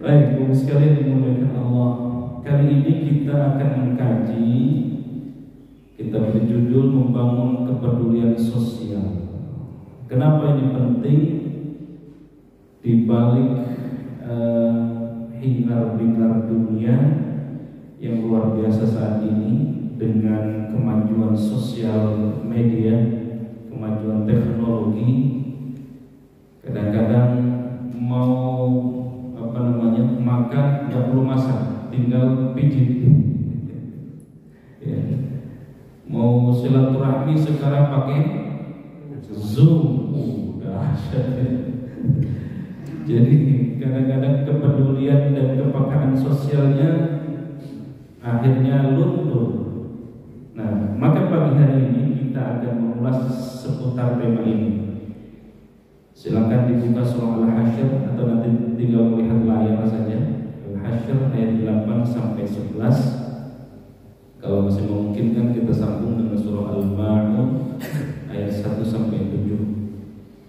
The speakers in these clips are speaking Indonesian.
Baik, Bapak sekalian dimuliakan Allah. Kali ini kita akan mengkaji, kita berjudul membangun kepedulian sosial. Kenapa ini penting? Di balik hingar-bingar dunia yang luar biasa saat ini, dengan kemajuan sosial media, kemajuan teknologi, kadang-kadang mau makan nggak perlu masak, tinggal pijit. Ya. Mau silaturahmi sekarang pakai Zoom, dahsyat. Jadi kadang-kadang kepedulian dan kepekaan sosialnya akhirnya luntur. Nah, maka pagi hari ini kita akan mengulas seputar tema ini. Silakan dibuka surah Al-Hasyr atau nanti tinggal melihat layar saja. Al-Hasyr ayat 8 sampai 11. Kalau masih memungkinkan kita sambung dengan surah Al-Ma'un ayat 1 sampai 7.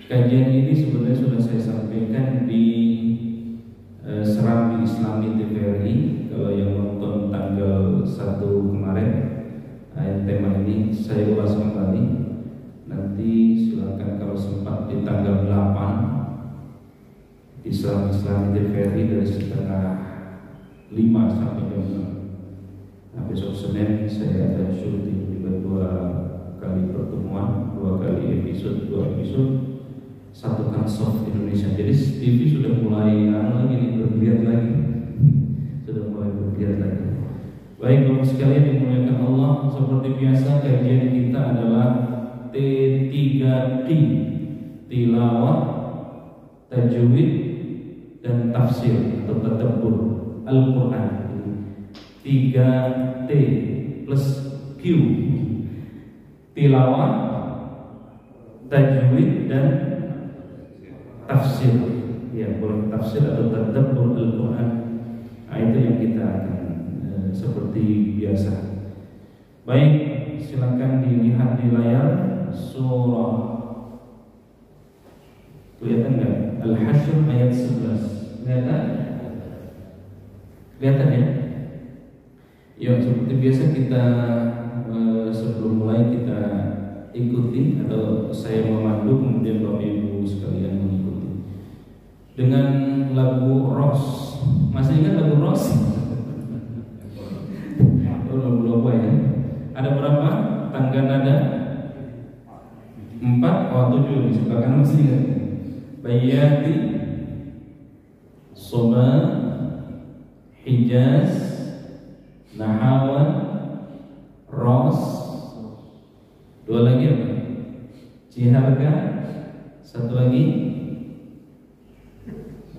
Kajian ini sebenarnya sudah saya sampaikan di Serambi Islami TVRI. Kalau yang nonton tanggal 1 kemarin, ayat tema ini saya ulas kembali. Nanti silakan kalau sempat di tanggal 8 di Serambi Islami TVRI dari setengah 5 sampai jam 6. Nah, besok Senin saya ada syuting juga 2 kali pertemuan, 2 kali episode, 2 episode. Satukan soft Indonesia. Jadi TV sudah mulai bergeliat lagi. Sudah mulai bergeliat lagi. Baik, Bapak sekalian dimuliakan Allah, seperti biasa kajian kita adalah T3T: tilawah, tajwid, dan tafsir atau tadabbur Al-Quran. 3T plus Q: tilawah, tajwid, dan tafsir. Ya, boleh tafsir atau tadabbur Al-Quran. Nah, itu yang kita akan seperti biasa. Baik, silakan dilihat di layar surah. Kelihatan nggak? Al-Hasyr ayat 11. Kelihatan? Kelihatan ya? Ya, seperti biasa kita sebelum mulai kita ikuti atau saya memandu, kemudian Bapak Ibu sekalian mengikuti dengan lagu Ros. Masih ingat lagu Ros? Lagu apa ya? Ada berapa tangga nada? 4 atau 7 disebutkan, masih ingat? Bayati, Soba, Hijaz, Nahawan, Ros. 2 lagi apa? Ciharga. 1 lagi.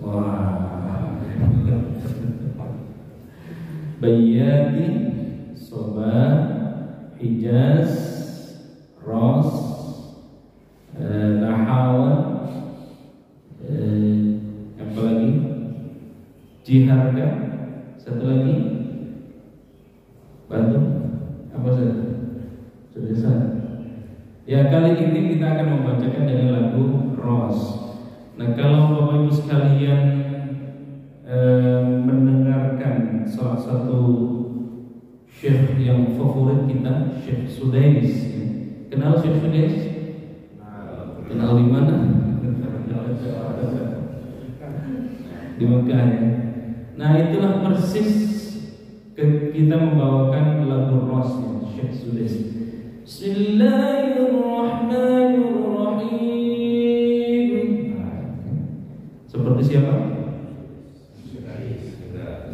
Wah. Bayati, Soba, Hijaz, Ros, Nahawan, apa lagi? Ciharga. 1 lagi. Bantu. Apa saja? Sudah. Ya, kali ini kita akan membacakan dengan lagu Ros. Nah, kalau Bapak Ibu sekalian mendengarkan salah satu syekh yang favorit kita, Syekh Sudais. Kenal Syekh Sudais? Kenal di mana? Di Mekah ya. Nah, itulah persis kita membawakan lagu Ros ya, Syekh Sudais. Bismillahirrahmanirrahim. Seperti siapa?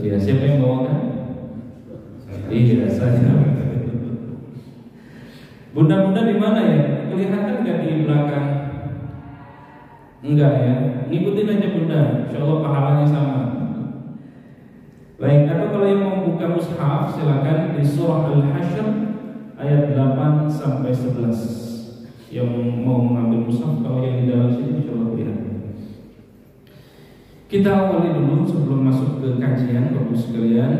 Ya, siapa yang bawakan? Iya, saya. Bunda-bunda di mana ya? Kelihatan nggak di belakang? Enggak ya? Ngikutin aja bunda, insya Allah pahalanya sama. Baik, atau kalau yang mau buka mushaf silakan di surah Al-Hasyr ayat 8 sampai 11. Yang mau mengambil mushaf, kalau yang di dalam sini insya Allah lihat. Kita awali dulu sebelum masuk ke kajian, Bapak sekalian.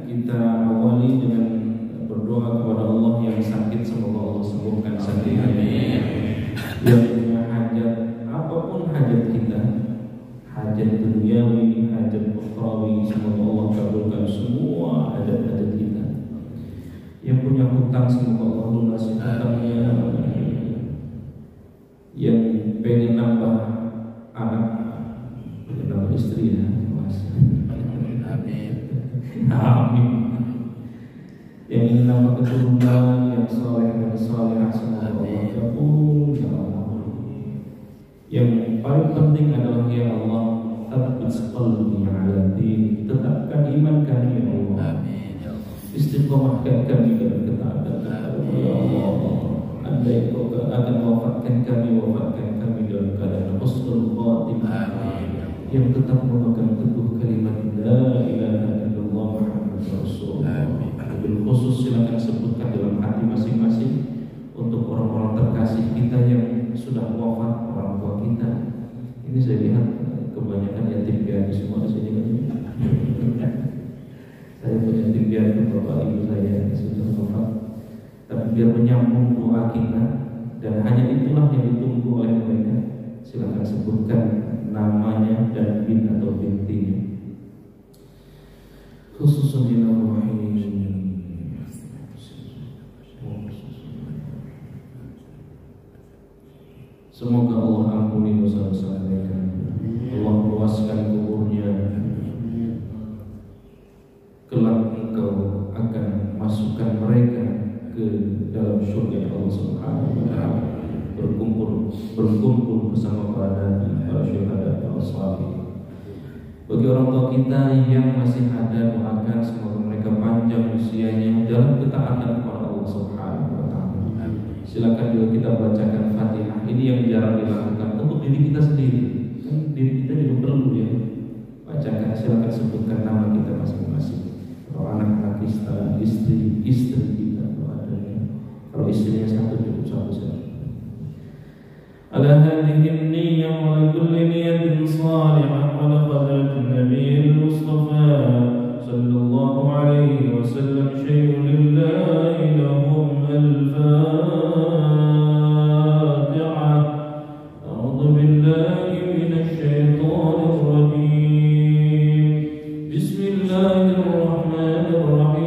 Kita awali dengan berdoa kepada Allah yang sakit, semoga Allah sembuhkan sakitnya. Yang punya hajat, apapun hajat kita, hajat duniawi, hajat ukhrawi. Semoga Allah kabulkan semua hajat-hajat kita. Yang punya hutang semoga Allah lunasi hutangnya. Yang pengen nambah anak, pengen nambah istri ya, Mas. Amin. Amin. Yang ingin nambah keturunan yang soleh dan solehah semoga Allah kabul ya Allah. Yang paling penting adalah ya Allah, tsabbit qalbi ala din, tetapkan iman kami ya Allah. Amin ya Allah. Istiqomahkan kami dalam ketaatan ya Allah. Andai Kau akan wafatkan kami dalam keadaan husnul khatimah. Amin. Yang tetap memegang teguh kalimat la ilaha illallah Muhammadur Rasulullah. Amin. Bil khusus silakan sebutkan dalam hati masing-masing untuk orang-orang terkasih kita yang sudah wafat, orang tua kita. Ini saya lihat kebanyakan yatim piatu semua di sini kan. Saya punya yatim piatu bapak ibu saya sudah wafat. Tapi biar menyambung doa kita, dan hanya itulah yang ditunggu oleh mereka. Silakan sebutkan namanya dan bin atau bintinya. Khususun semoga Allah ampuni dosa-dosa mereka. Allah luaskan kuburnya. Kelak Engkau akan masukkan mereka ke dalam surga Allah Subhanahu wa taala. Berkumpul bersama para nabi, para syuhada, para salih. Bagi orang tua kita yang masih ada, doakan semoga mereka panjang usianya dalam ketaatan kepada Allah Subhanahu wa taala. Silakan juga kita bacakan Fatihah. Ini yang jarang dilakukan untuk diri kita sendiri. Kan diri kita juga perlu ya. Bacakan, silakan sebutkan nama kita masing-masing. Kalau anak-anak kita, istri kita, kalau istrinya satu cukup satu saja. Ala hadhihi niyyah wa kulli niyyatin salihah wa laqad nabiyil mustafa sallallahu alaihi wasallam syai'un lillahi lahum al-fatihah. A'udzu billahi minasy syaithanir rajim. Bismillahirrahmanirrahim.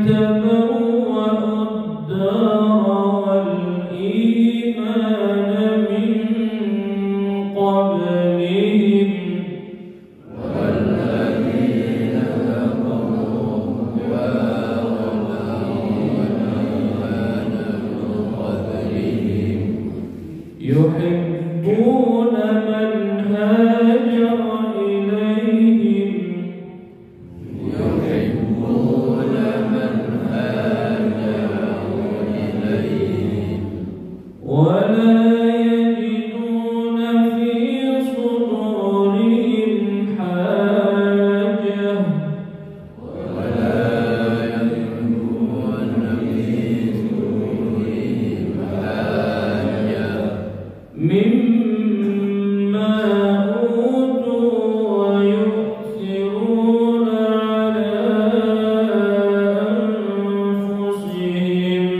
تبوأوا الدار والإيمان من قبلهم والذين كفروا يحبون من هاجر إليهم ولا يجدون في صدورهم حاجة مما أوتوا ويؤثرون على أنفسهم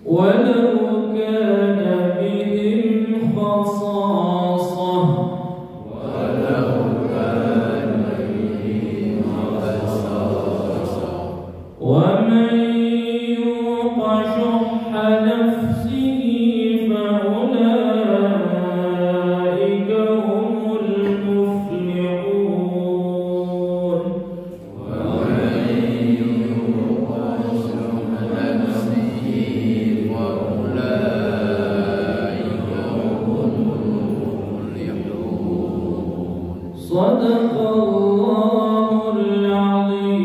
ولو كان بهم خصاصة ومن يوق شح نفسه فأولئك هم المفلحون صدق الله العظيم.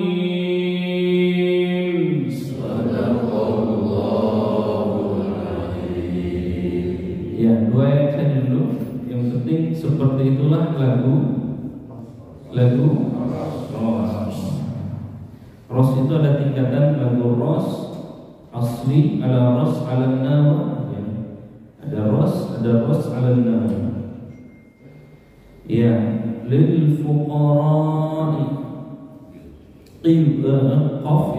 Ya, dua ayat saja dulu. Yang penting seperti itulah lagu Ros itu ada tingkatan lagu Ros asli, ala Ros ala nama ya. Ada Ros ala nama ya. Lil fuqara'i qaf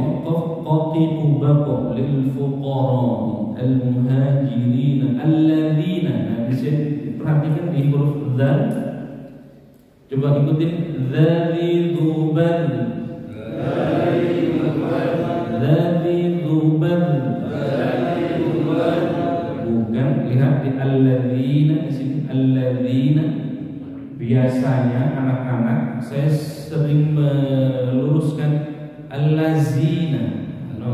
lil fuqara'i al muhajirin alladzina. Nah, bisa perhatikan di huruf dzal. Coba ikutin dzali dzubal bukan, lihat di alladzina di sini alladzina. Biasanya anak-anak saya sering meluruskan allazina, no.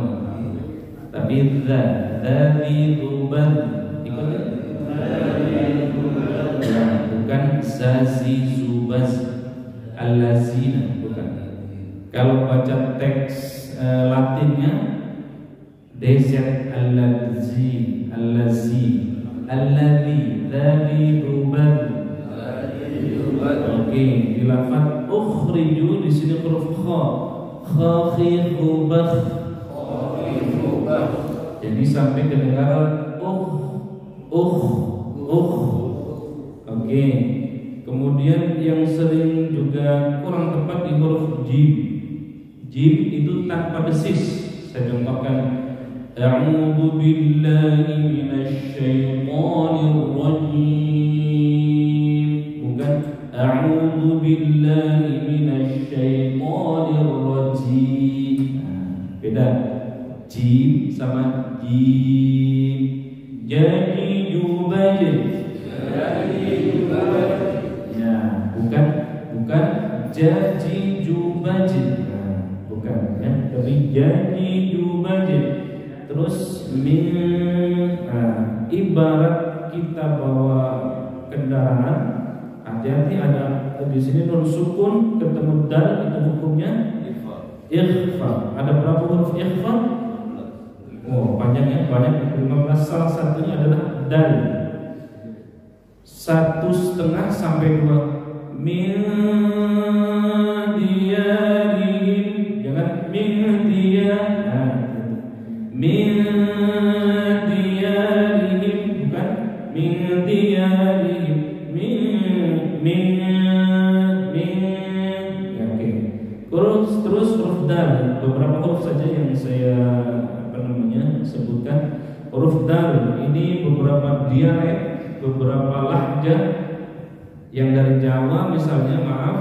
Tapi dzali dzubal ikutin. Ya, bukan zazi zubaz allazina, bukan. Kalau baca teks Latinnya DZ allazi alladzi dzali dzubal. Oke, di lafaz ukhriju di sini huruf kha, khafifubah. Jadi sampai kedengaran Oke. Kemudian yang sering juga kurang tepat di huruf jim. Jim itu tanpa desis. Saya contohkan a'udzu billahi minasy syaithanir rajim. Bukan a'udzu billahi minasy syaithanir rajim. Beda. Jim sama jim. Jadi jubaj. Ya, bukan jadi jubaj. Bukan ya, tapi jadi jubaj. Terus ibarat kita bawa kendaraan, hati-hati ada di sini nun sukun ketemu dal, itu hukumnya ikhfa. Ada berapa huruf ikhfa? Oh, panjangnya banyak, 15. Salah satunya adalah dal. 1,5 sampai 2. Min diyarihim, jangan min diyarihim, bukan min diyarihim, ya, oke. Terus huruf dal, beberapa huruf saja yang saya sebutkan. Huruf dal ini beberapa dialek, beberapa lahjah yang dari Jawa misalnya, maaf,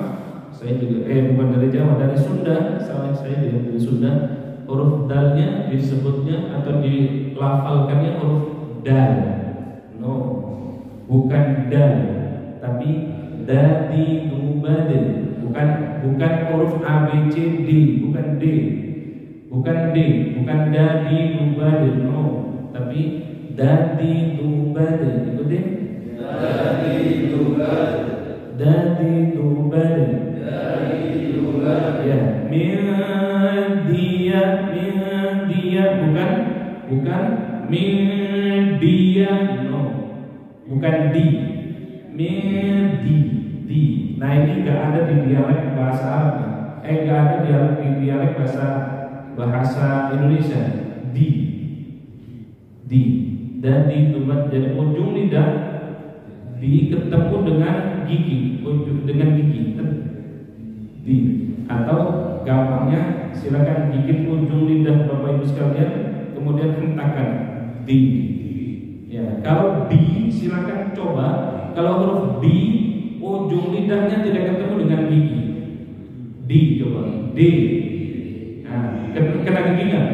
saya juga bukan dari Jawa, dari Sunda, saya juga dari Sunda. Huruf dalnya disebutnya atau dilafalkannya huruf dal. No, bukan dal, tapi dadi dubadil. Bukan huruf A B C D, bukan D. Bukan D, bukan dadi dubadil, no, tapi dadi dubadil. Ikuti. Dadi dubadil. Dadi dubadil. Dadi dubadil. Ya, min dia, bukan min dia, no, bukan di, min di. Nah ini nggak ada di dialek bahasa Arab, nggak ada di dialek bahasa Indonesia. Di dan di tempat, jadi ujung lidah di ketemu dengan gigi, di, atau gampangnya silakan gigit ujung lidah Bapak Ibu sekalian, kemudian hentakan di. Ya, kalau di silakan coba, kalau huruf di ujung lidahnya tidak ketemu dengan gigi, di coba, di. Nah, kena gigi nggak?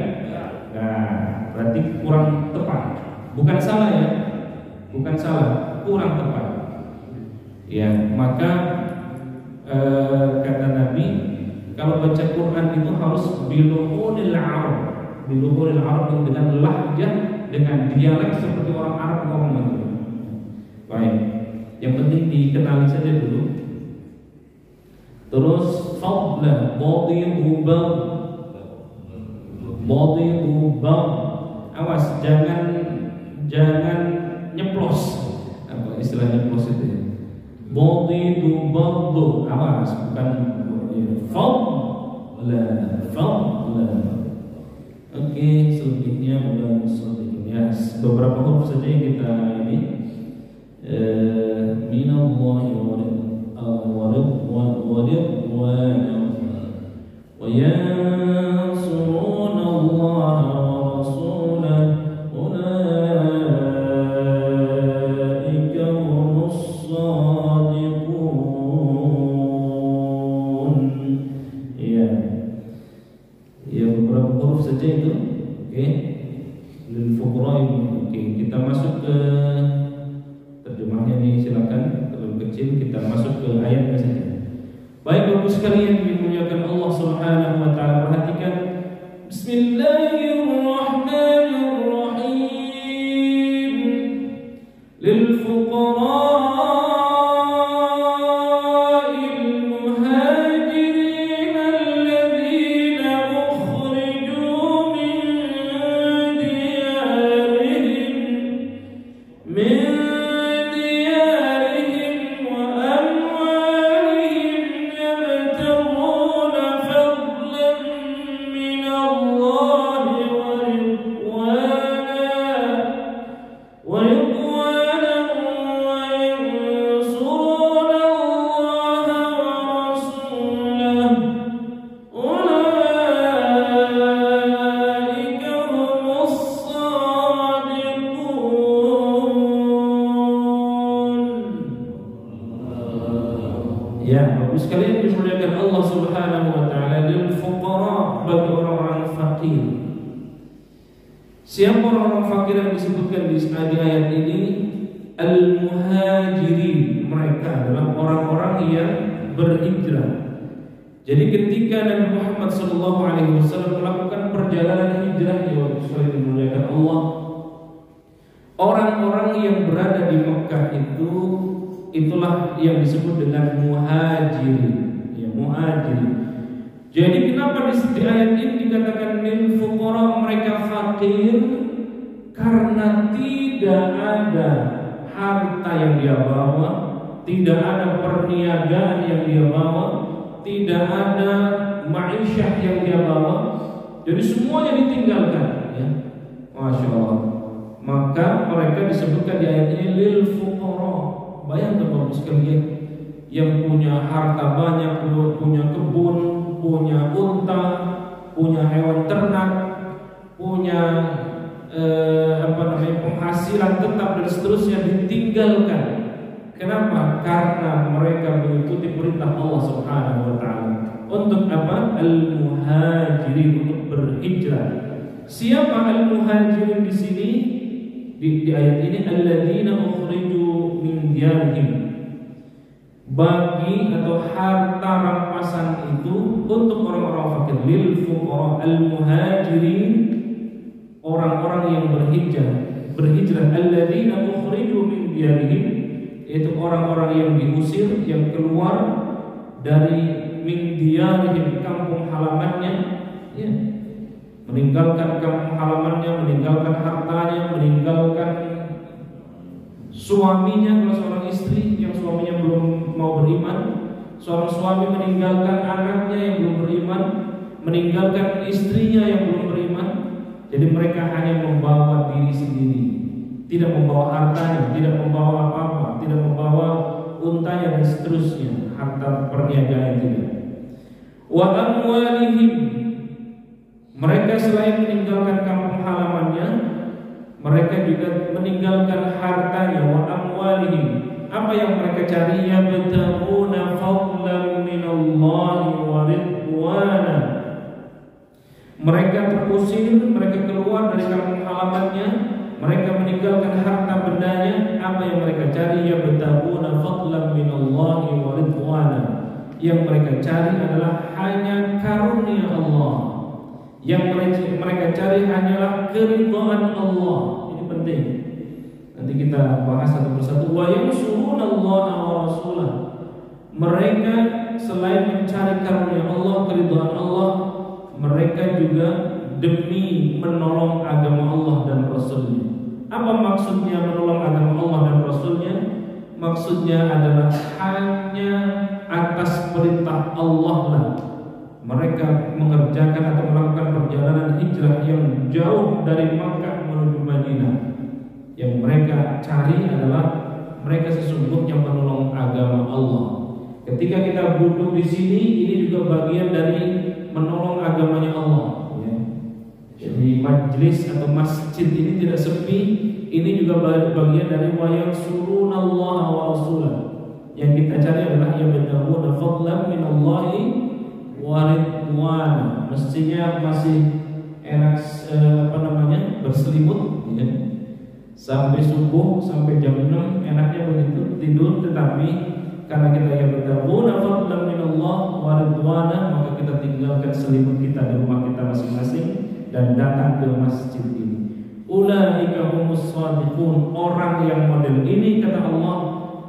Nah, berarti kurang tepat. Bukan salah ya, bukan salah, kurang tepat. Ya, maka kata Nabi, kalau baca Quran itu harus biluhunil Arab, dengan lahjah, dengan dialek seperti orang Arab ngomong itu. Baik, yang penting dikenali saja dulu. Terus fadla, body ubam, awas jangan nyeplos. Apa istilah nyeplos itu ya? Body ubam, awas, bukan fadla. Oke, selebihnya udah ya, beberapa huruf saja yang kita ini. Minallahi wa yansuruna Allah wa rasulahu ulaika humus shadiqun. Ya, beberapa huruf saja itu. Oke, lil fuqara. Oke, kita masuk ke terjemahnya nih, silakan. Terlalu kecil, kita masuk ke ayatnya saja. Baik Bapak sekalian dimuliakan Allah Subhanahu wa taala, perhatikan. Bismillahirrahmanirrahim. Lil fuqara sekalian dimuliakan Allah Subhanahu wa taala, lil fuqara, bagi orang-orang fakir. Siapa orang-orang fakir yang disebutkan di ayat ini? Al-muhajirin, mereka adalah orang-orang yang berhijrah. Jadi ketika Nabi Muhammad SAW melakukan perjalanan hijrah, ya sekalian dimuliakan Allah, orang-orang yang berada di Mekah itulah yang disebut dengan muhajirin, ya, muhajirin. Jadi kenapa di ayat ini dikatakan lil fuqara, mereka fakir? Karena tidak ada harta yang dia bawa, tidak ada perniagaan yang dia bawa, tidak ada ma'isyah yang dia bawa. Jadi semuanya ditinggalkan, ya. Masya Allah. Maka mereka disebutkan di ayat ini lil fuqara. Bayangkan Bapak sekalian, yang punya harta banyak, punya kebun, punya unta, punya hewan ternak, punya seterusnya ditinggalkan. Kenapa? Karena mereka mengikuti perintah Allah Subhanahu wa taala. Untuk apa? Al-muhajirin, untuk berhijrah. Siapa al-muhajirin di sini? Di ayat ini alladzina ukhriju min diyarihim. Bagi atau harta rampasan itu untuk orang-orang fakir, lil fuqara al-muhajirin, orang-orang yang berhijrah alladzina ukhriju min diyarihim, yaitu orang-orang yang diusir, yang keluar dari min diyarihim, kampung halamannya, ya, meninggalkan kampung halamannya, meninggalkan hartanya, meninggalkan suaminya. Kalau seorang istri yang suaminya belum mau beriman, seorang suami meninggalkan anaknya yang belum beriman, meninggalkan istrinya yang belum beriman. Jadi mereka hanya membawa diri sendiri, tidak membawa hartanya, tidak membawa apa-apa, tidak membawa untanya dan seterusnya, harta perniagaan tidak. Wa amwalihim, mereka selain meninggalkan kampung halamannya, mereka juga meninggalkan hartanya. Wa amwalihim, apa yang mereka cari? Yabtaguna fadlan minallahi wa ridwana. Mereka terusir, mereka keluar dari kampung halamannya, mereka meninggalkan harta bendanya. Apa yang mereka cari? Yabtaguna fadlan minallahi wa ridwana. Yang mereka cari adalah hanya karunia Allah. Yang mereka cari hanyalah keridhaan Allah. Ini penting. Nanti kita bahas satu persatu. Wa yansurunallaha wa rasulah. Mereka selain mencari karunia Allah, keridhaan Allah, mereka juga demi menolong agama Allah dan Rasulnya. Apa maksudnya menolong agama Allah dan Rasulnya? Maksudnya adalah hanya atas perintah Allah lah mereka mengerjakan atau melakukan perjalanan hijrah yang jauh dari Makkah menuju Madinah. Yang mereka cari adalah mereka sesungguhnya menolong agama Allah. Ketika kita duduk di sini, ini juga bagian dari menolong agamanya Allah. Ya. Jadi majlis atau masjid ini tidak sepi. Ini juga bagian dari wa yansurunallaha wa rasulah. Yang kita cari adalah yabtaguna fadlan minallahi wa ridwana. Mestinya masih enak berselimut, ya. Sampai subuh, sampai jam 6 enaknya begitu tidur, tetapi karena kita yabtaguna fadlan minallahi wa ridwana, maka kita tinggalkan selimut kita di rumah kita masing-masing dan datang ke masjid ini. Ulaika humus shadiqun, orang yang model ini kata Allah,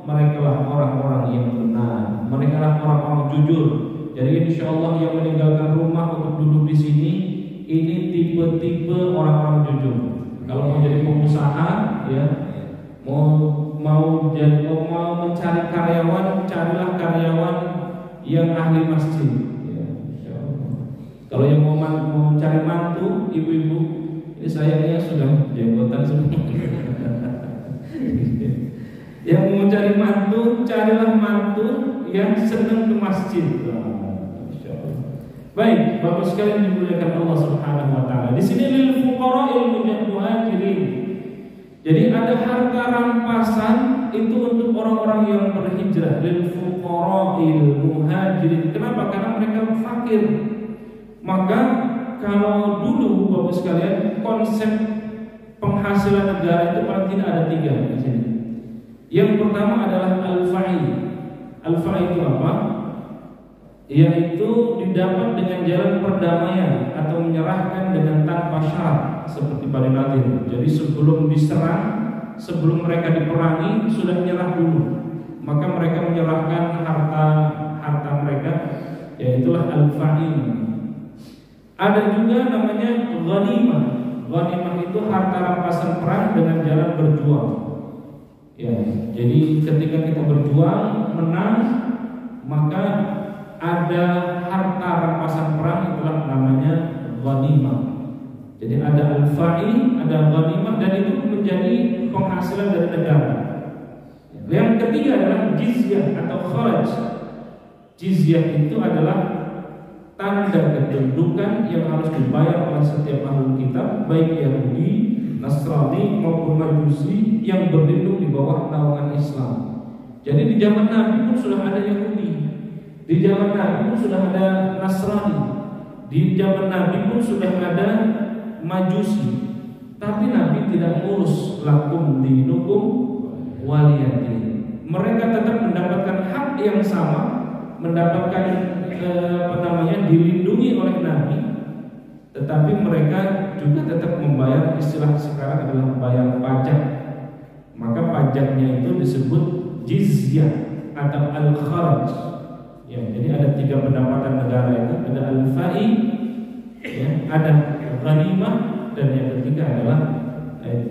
mereka lah orang-orang yang benar, mereka lah orang-orang jujur. Jadi insyaallah yang meninggalkan rumah untuk duduk di sini ini tipe-tipe orang-orang jujur. Kalau mau jadi pengusaha, ya, mau mencari karyawan, carilah karyawan yang ahli masjid. Ya, insyaallah. Kalau yang mau mencari mantu, ibu-ibu, ini sayangnya sudah jenggotan semua. Yang mau cari mantu, carilah mantu yang senang ke masjid. Baik, Bapak sekalian dimuliakan Allah Subhanahu wa taala. Di sini lil fuqara'il muhajirin. Jadi ada harta rampasan itu untuk orang-orang yang berhijrah, lil fuqara'il muhajirin. Kenapa? Karena mereka fakir. Maka kalau dulu Bapak sekalian konsep penghasilan negara itu paling tidak ada 3 di sini. Yang pertama adalah al-fa'i. Al-fa'i itu apa? Yaitu didapat dengan jalan perdamaian atau menyerahkan dengan tanpa syarat seperti Bani Nadir. Jadi sebelum diserang, sebelum mereka diperangi sudah menyerah dulu. Maka mereka menyerahkan harta mereka, yaitulah al-fa'i. Ada juga namanya ghanimah. Ghanimah itu harta rampasan perang dengan jalan berjuang. Ya, jadi ketika kita berjuang menang, maka ada harta rampasan perang, itulah namanya ghanimah. Jadi ada al-fa'i, ada ghanimah, dan itu menjadi penghasilan dari negara. Yang ketiga adalah jizyah atau kharaj. Jizyah itu adalah tanda kedudukan yang harus dibayar oleh setiap ahli kitab, baik Yahudi Nasrani maupun Majusi yang berlindung di bawah naungan Islam. Jadi di zaman Nabi pun sudah ada Yahudi, di zaman Nabi pun sudah ada Nasrani, di zaman Nabi pun sudah ada Majusi. Tapi Nabi tidak ngurus lakum dinukum waliyadin. Mereka tetap mendapatkan hak yang sama, mendapatkan dilindungi oleh Nabi. Tetapi mereka juga tetap membayar, istilah sekarang adalah bayar pajak. Maka pajaknya itu disebut jizyah atau al-kharaj. Ya, jadi ada 3 pendapatan negara itu, ada al-fa'i, ya, ada ghanimah, dan yang ketiga adalah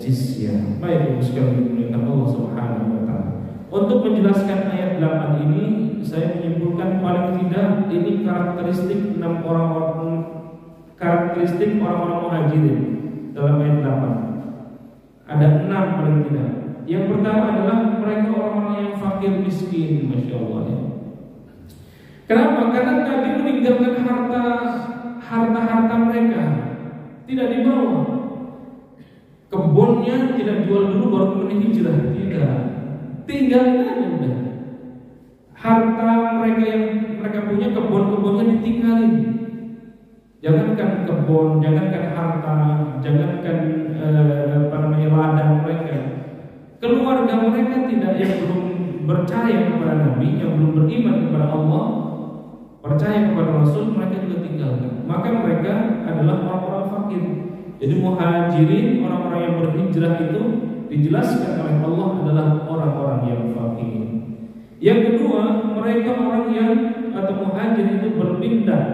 jizyah. Baik, Ibu sekalian dimuliakan Allah Subhanahu wa taala. Untuk menjelaskan ayat 8 ini, saya menyimpulkan paling tidak ini karakteristik orang-orang muhajirin dalam ayat 8. Ada 6 paling tidak. Yang pertama adalah mereka orang-orang yang fakir miskin, masya Allah ya. Kenapa? Karena Nabi meninggalkan harta mereka tidak dibawa. Kebunnya tidak jual dulu baru kemudian hijrah, tidak. Tinggalin aja udah. Harta mereka yang mereka punya, kebun-kebunnya ditinggalin. Jangankan kebun, jangankan harta, jangankan ladang mereka. Keluarga mereka tidak, yang belum percaya kepada Nabi, yang belum beriman kepada Allah, percaya kepada Rasul, mereka juga tinggalkan. Maka mereka adalah orang-orang fakir. Jadi muhajirin, orang-orang yang berhijrah itu dijelaskan oleh Allah adalah orang-orang yang fakir. Yang kedua, mereka orang yang atau muhajir itu berpindah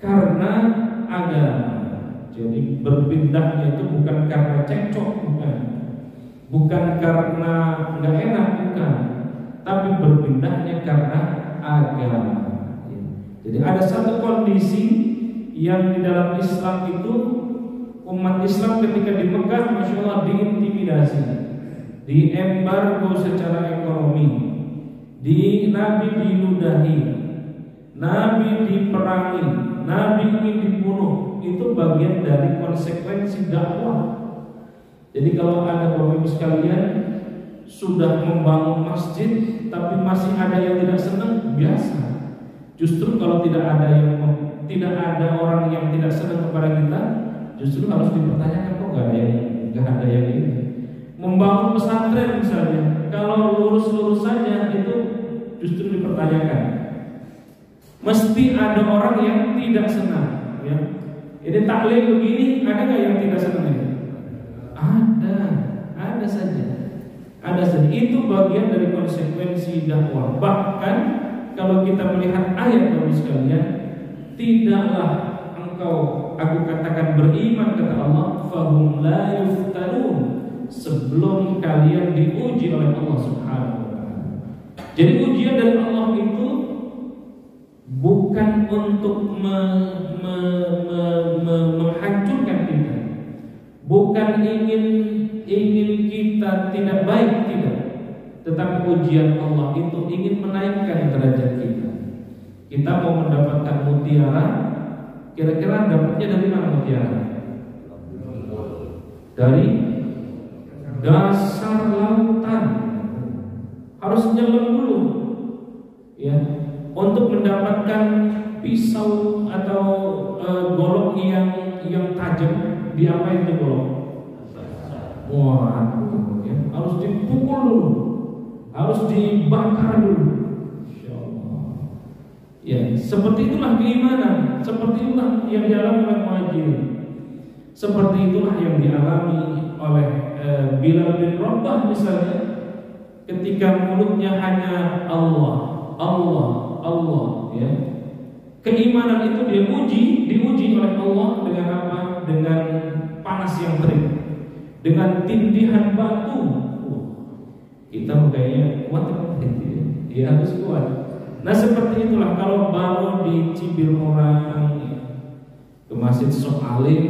karena agama. Jadi berpindahnya itu bukan karena cekcok, bukan karena nggak enak, bukan, tapi berpindahnya karena agama. Jadi ada satu kondisi yang di dalam Islam itu, umat Islam ketika di Mekah, masya Allah, diintimidasi, diembargo secara ekonomi, Nabi diludahi, Nabi diperangi, Nabi ingin dibunuh. Itu bagian dari konsekuensi dakwah. Jadi kalau ada Bapak Ibu sekalian sudah membangun masjid tapi masih ada yang tidak senang, biasa. Justru kalau tidak ada orang yang tidak senang kepada kita, justru harus dipertanyakan, kok nggak ada yang ini. Membangun pesantren misalnya, kalau lurus-lurus saja itu justru dipertanyakan. Mesti ada orang yang tidak senang, ya. Ini taklim begini, ada nggak yang tidak senang ini? Ada saja. Itu bagian dari konsekuensi dakwah. Bahkan kalau kita melihat ayat Bapak sekalian, tidaklah aku katakan beriman, kata Allah, fahum la yuftanun, sebelum kalian diuji oleh Allah Subhanahu wa taala. Jadi ujian dari Allah itu bukan untuk menghancurkan kita, bukan ingin kita tidak baik, tidak. Tetapi ujian Allah itu ingin menaikkan derajat kita. Kita mau mendapatkan mutiara, kira-kira dapatnya dari mana mutiara? Dari dasar lautan. Harus nyelam dulu, ya. Untuk mendapatkan pisau atau golok yang tajam, diapain itu golok? Ya. Harus dipukul dulu, harus dibakar dulu. Insyaallah. Ya, seperti itulah keimanan, seperti itulah yang dialami oleh muhajirin, seperti itulah yang dialami oleh Bilal bin Rabah misalnya, ketika mulutnya hanya Allah, ya. Keimanan itu diuji oleh Allah dengan apa? Dengan panas yang terik, dengan tindihan batu. Kita kayaknya kuat ya, harus kuat. Nah seperti itulah kalau baru dicibir orang ke masjid sok alim,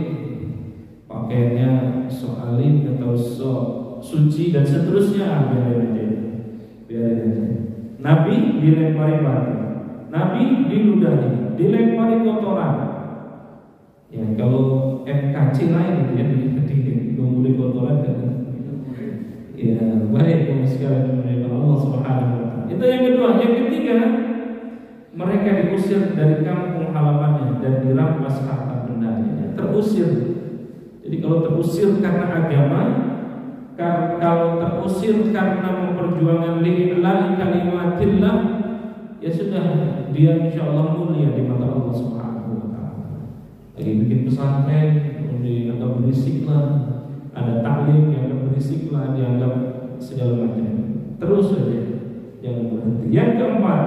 pakaiannya sok alim atau sok suci dan seterusnya, biarin aja. Nabi dilempari batu, Nabi diludahi, dilempari kotoran. Ya kalau NKC lain itu ya, nunggu di kotoran kan? Ya baik kaum sekalian dari Allah Subhanahu wa Ta'ala. Itu yang kedua. Yang ketiga, mereka diusir dari kampung halamannya dan dirampas harta bendanya. Terusir. Jadi kalau terusir karena agama, kalau terusir karena memperjuangkan lillahi kalimatillah, ya sudah, dia insyaallah mulia di mata Allah Subhanahu wa Ta'ala. Lagi bikin pesantren, dianggap berisik lah, ada taklim yang berisik lah, dianggap segala macam. Terus saja, jangan berhenti. Yang keempat,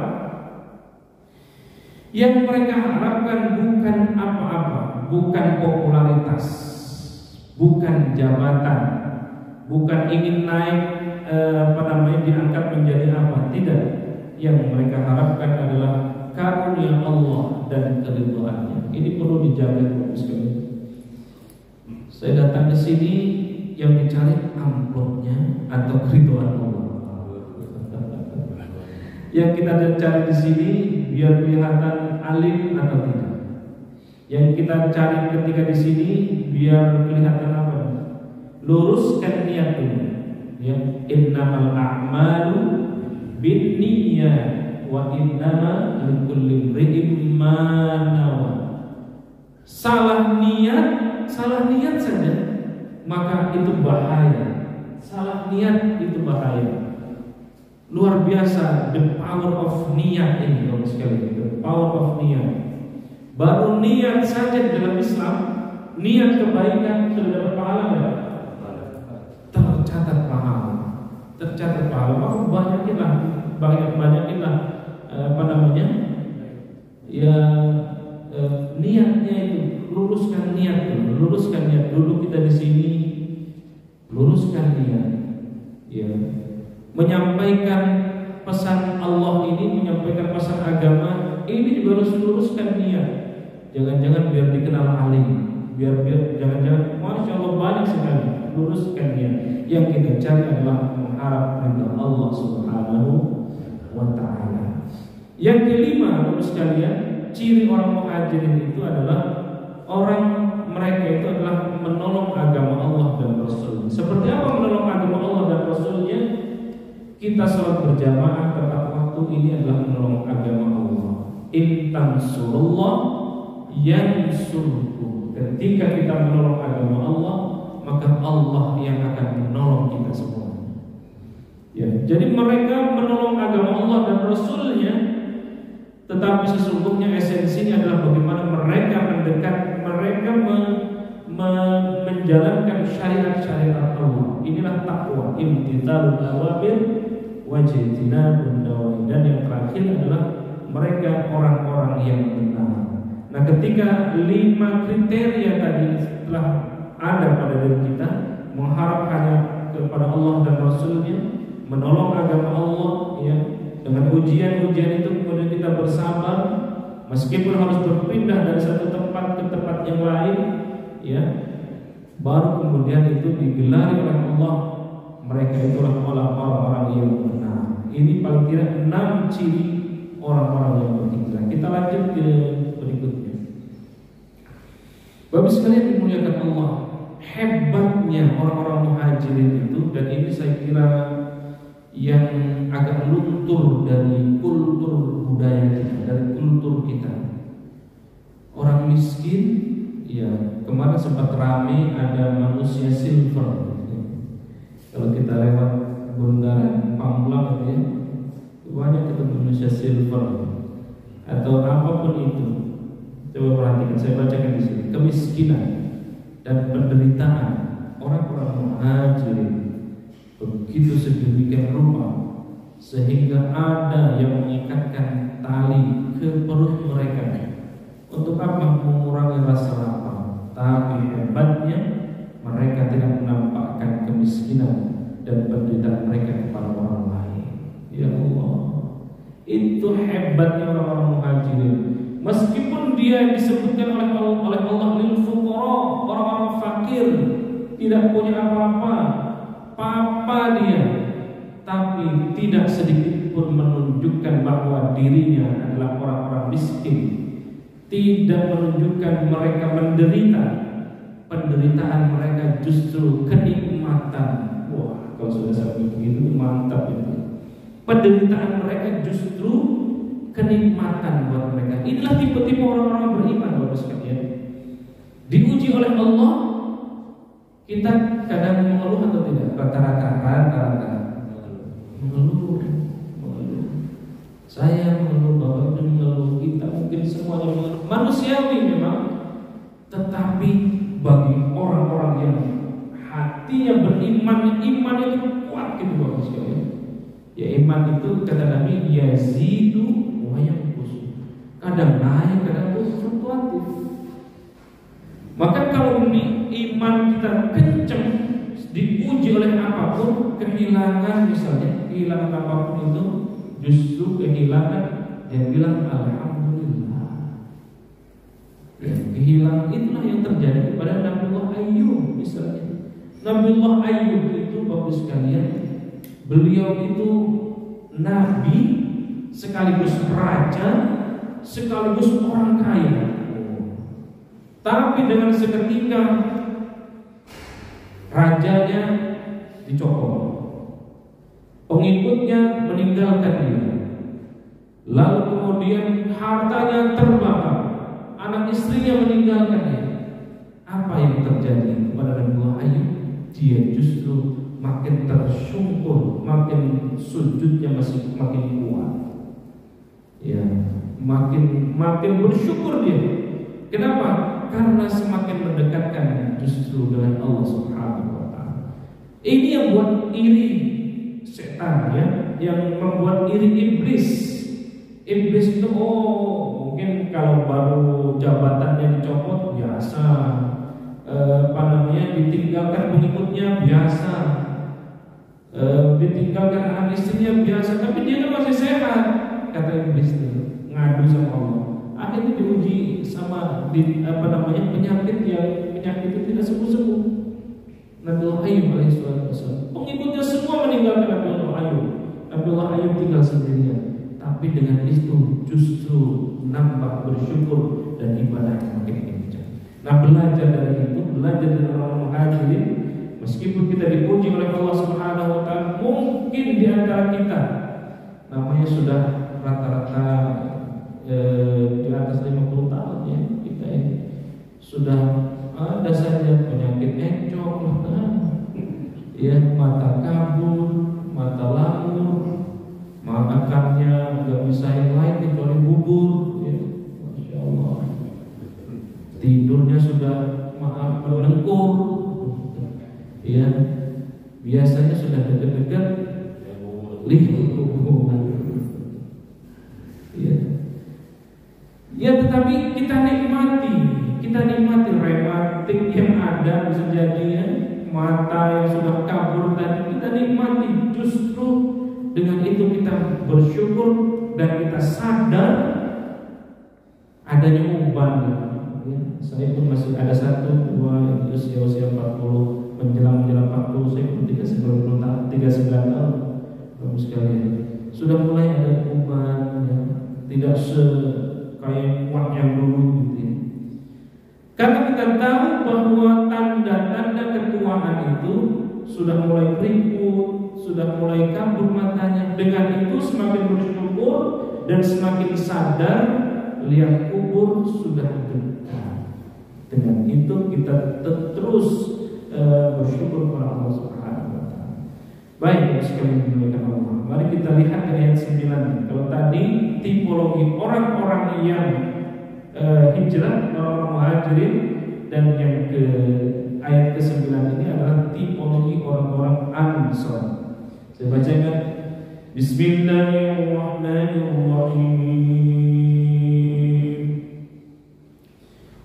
yang mereka harapkan bukan apa-apa, bukan popularitas, bukan jabatan, bukan ingin naik diangkat menjadi apa, tidak. Yang mereka harapkan adalah karunia Allah dan keridhaannya. Ini perlu dijaga sekali. Saya datang ke sini yang dicari amplopnya atau keridhaan Allah. Yang kita cari di sini biar kelihatan alim atau tidak. Yang kita cari ketika di sini biar kelihatan apa? Luruskan niat dulu. Ya, innamal a'malu binniyat wa innama likulli imrin ma nawa. Salah niat saja, maka itu bahaya. Salah niat itu bahaya. Luar biasa the power of niat ini, kaum sekalian. The power of niat. Baru niat saja dalam Islam, niat kebaikan sudah dapat pahala ya? Tercatat pahala. Maka banyakinlah niatnya itu. Luruskan niat dulu kita di sini, luruskan niat. Ya. Menyampaikan pesan Allah ini, menyampaikan pesan agama ini juga harus luruskan niat. Jangan-jangan biar dikenal alim, biar jangan-jangan masya Allah banyak sekali. Luruskan niat. Yang kita cari adalah mengharap ridha Allah Subhanahu wa Ta'ala. Yang kelima, terus sekalian, ciri orang muhajirin itu adalah mereka itu adalah menolong agama Allah dan Rasulnya. Seperti apa menolong agama Allah dan Rasulnya? Kita sholat berjamaah tepat waktu, ini adalah menolong agama Allah. In tansurullah yansurkum. Ketika kita menolong agama Allah, maka Allah yang akan menolong kita semua. Ya, jadi mereka menolong agama Allah dan Rasulnya, tetapi sesungguhnya esensinya adalah bagaimana mereka mendekat, mereka menjalankan syariat-syariat Allah. Inilah takwa, imtithalul awamir wajtinabun nawahi. Dan yang terakhir adalah mereka orang-orang yang benar. Nah, ketika 5 kriteria tadi telah ada pada diri kita, mengharap hanya kepada Allah dan Rasulnya, menolong agama Allah, ya, dengan ujian-ujian itu kemudian kita bersabar, meskipun harus berpindah dari satu tempat ke tempat yang lain, ya, baru kemudian itu digelari oleh Allah. Mereka itulah orang-orang yang benar. Ini paling tidak 6 ciri orang-orang yang berhijrah. Kita lanjut ke berikutnya. Bapak sekalian dimuliakan Allah, hebatnya orang-orang muhajirin itu, dan ini saya kira yang agak luntur dari kultur budaya kita, dari kultur kita. Orang miskin, ya, kemarin sempat ramai ada manusia silver. Kalau kita lewat bundaran Pamulang, ya, banyak ketemu manusia silver atau apapun itu. Coba perhatikan, saya bacakan di sini. Kemiskinan dan penderitaan orang-orang muhajirin begitu sedemikian rupa sehingga ada yang mengikatkan tali ke perut mereka. Untuk apa? Mengurangi rasa lapar. Tapi hebatnya mereka tidak menampakkan kemiskinan dan penderitaan mereka kepada orang lain. Ya Allah, itu hebatnya orang-orang muhajirin. Meskipun dia disebutkan oleh Allah lil fuqara, orang-orang fakir, tidak punya apa-apa dia, tapi tidak sedikit pun menunjukkan bahwa dirinya adalah orang-orang miskin, tidak menunjukkan mereka menderita, penderitaan mereka justru kenikmatan. Wah, kalau sudah sampai begitu mantap itu. Penderitaan mereka justru kenikmatan buat mereka. Inilah tipe-tipe orang-orang beriman, Bapak sekalian. Diuji oleh Allah, kita kadang mengeluh atau tidak? Rata-rata mengeluh. Saya mengeluh, Bapak mengeluh, kita mungkin semuanya mengeluh. Manusiawi memang, tetapi bagi orang-orang yang hatinya beriman, iman itu kuat gitu Bapak sekalian. Ya, iman itu kata Nabi yazidu wa yanqus. Kadang naik, kadang fluktuatif. Maka kalau iman kita kenceng, diuji oleh apapun, kehilangan misalnya, kehilangan apapun itu justru kehilangan, dia bilang alhamdulillah. Ya, kehilangan itulah yang terjadi kepada Nabiullah Ayyub misalnya. Nabiullah Ayyub itu Bapak sekalian, beliau itu nabi sekaligus raja sekaligus orang kaya. Tapi dengan seketika rajanya dicopot, pengikutnya meninggalkan dia, lalu kemudian hartanya terbakar, anak istrinya meninggalkan dia. Apa yang terjadi kepada Nabiullah Ayyub? Dia justru makin tersungkur, makin sujudnya masih makin kuat. Ya, makin bersyukur dia. Kenapa? Karena semakin mendekatkan justru dengan Allah Subhanahu wa taala. Ini yang buat iri setan ya, yang membuat iri iblis. Iblis itu mungkin kalau baru jabatannya dicopot biasa, ditinggalkan pengikutnya biasa, ditinggalkan anak istrinya biasa, tapi dia masih sehat, kata iblis itu, ngadu sama Allah. Akhirnya diuji sama penyakit itu tidak sembuh-sembuh. Nabiullah Ayyub alaihissalam, pengikutnya semua meninggalkan Nabiullah Ayyub. Nabiullah Ayyub tinggal sendirian. Tapi dengan itu justru nampak bersyukur dan ibadah makin kencang. Nah, belajar dari itu, belajar dari orang muhajirin, meskipun kita dipuji oleh Allah Subhanahu wa taala, mungkin di antara kita namanya sudah rata-rata di atas 50 tahun ya, kita ini sudah ada saja penyakit encok, ya, mata kabur, mata lamur, makannya nggak bisa yang lain kecuali bubur, ya, Masya Allah. Tidurnya sudah melengkur, ya, biasanya sudah dekat-dekat lihat, ya. Ya, tetapi kita nikmati rematik yang ada, bisa jadi ya, mata yang sudah kabur tadi kita nikmati. Justru dengan itu kita bersyukur dan kita sadar adanya uban. Ya, saya pun masih ada 1, 2 usia 40 menjelang 40, saya pun 39 tahun. Bapak sekalian, sudah mulai ada uban ya, tidak kayak kuat yang dulu gitu ya. Karena kita tahu bahwa tanda-tanda ketuaan itu sudah mulai keriput, sudah mulai kabur matanya. Dengan itu semakin bersyukur dan semakin sadar lihat kubur sudah dekat. Dengan itu kita terus bersyukur kepada Allah Subhanahu wa taala. Baik, sekalian dimuliakan Allah. Mari kita lihat dari ayat 9. Kalau tadi tipologi orang-orang yang hijrah, orang muhajirin, dan yang ke ayat ke-9 ini adalah tipologi orang-orang Ansor. Saya bacakan. Bismillahirrahmanirrahim.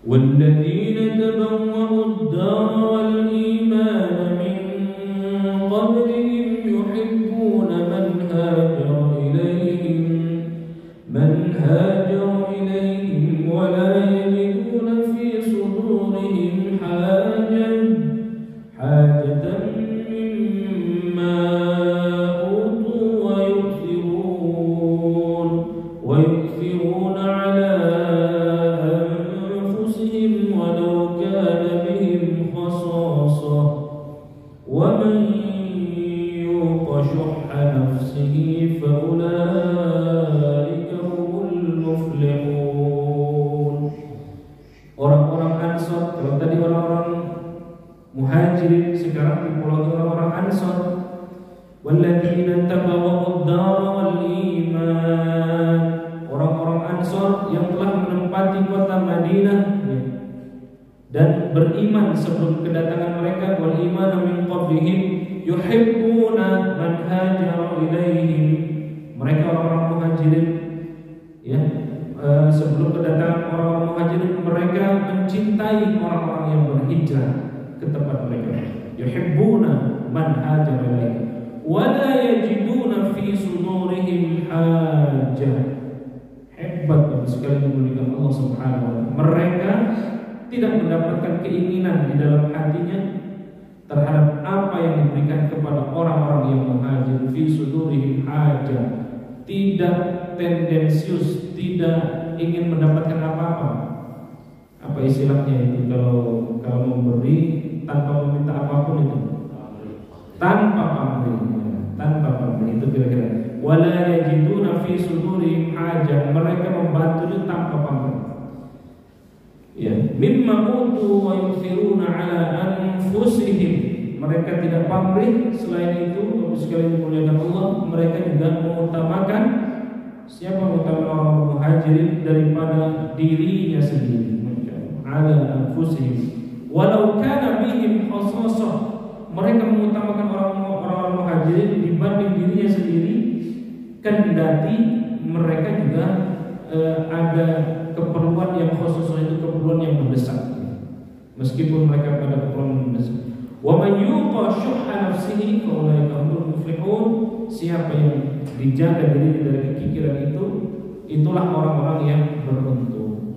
Walladzina tabawwa'u ad-dara wal imana min qablihim yuhibbuna man hajara ilayhim wa la yajiduna fi sudurihim hajatan mimma utu wa yu'thiruna ala anfusihim walau kana nafsihi fa ulaika humul muflihun. Orang-orang Ansor, kalau tadi orang-orang Muhajirin, sekarang dipulaukan orang-orang Ansor. Walladzina tabawwa'ud dara wal iman, orang-orang Ansor yang telah menempati kota Madinah dan beriman sebelum kedatangan mereka. Wal iman min qablihim yuhibbuna man hajara ilaihim, mereka orang-orang Muhajirin ya, sebelum kedatangan orang-orang Muhajirin mereka mencintai orang-orang yang berhijrah ke tempat mereka. Yuhibbuna man hajara ilaihim wala yajiduna fi sudurihim hajah. Hebat sekali memuliakan Allah Subhanahu wa taala. Mereka tidak mendapatkan keinginan di dalam hatinya terhadap apa yang diberikan kepada orang-orang yang muhajir. Fi sudurihim hajah, tidak tendensius, tidak ingin mendapatkan apa-apa. Apa istilahnya itu kalau memberi tanpa meminta apapun itu? Tanpa pamrih itu kira-kira. Wala yajiduna fi sudurihim hajah, mereka membantunya tanpa pamrih. Ya, mimma utu wa yusiruna ala anfusihim, mereka tidak pamrih. Selain itu, sekali dimuliakan Allah, mereka juga mengutamakan siapa mengutamakan orang Muhajirin daripada dirinya sendiri. Ala anfusihim walau kana bihim khasasah, mereka mengutamakan orang-orang Muhajirin dibanding dirinya sendiri, kendati mereka juga ada keperluan yang khusus, itu keperluan yang mendesak, meskipun mereka pada keperluan yang mendesak. Wa man yuqa syuhha nafsihi fa ulaika humul muflihun, siapa yang dijaga dirinya dari kekikiran itu, itulah orang-orang yang beruntung.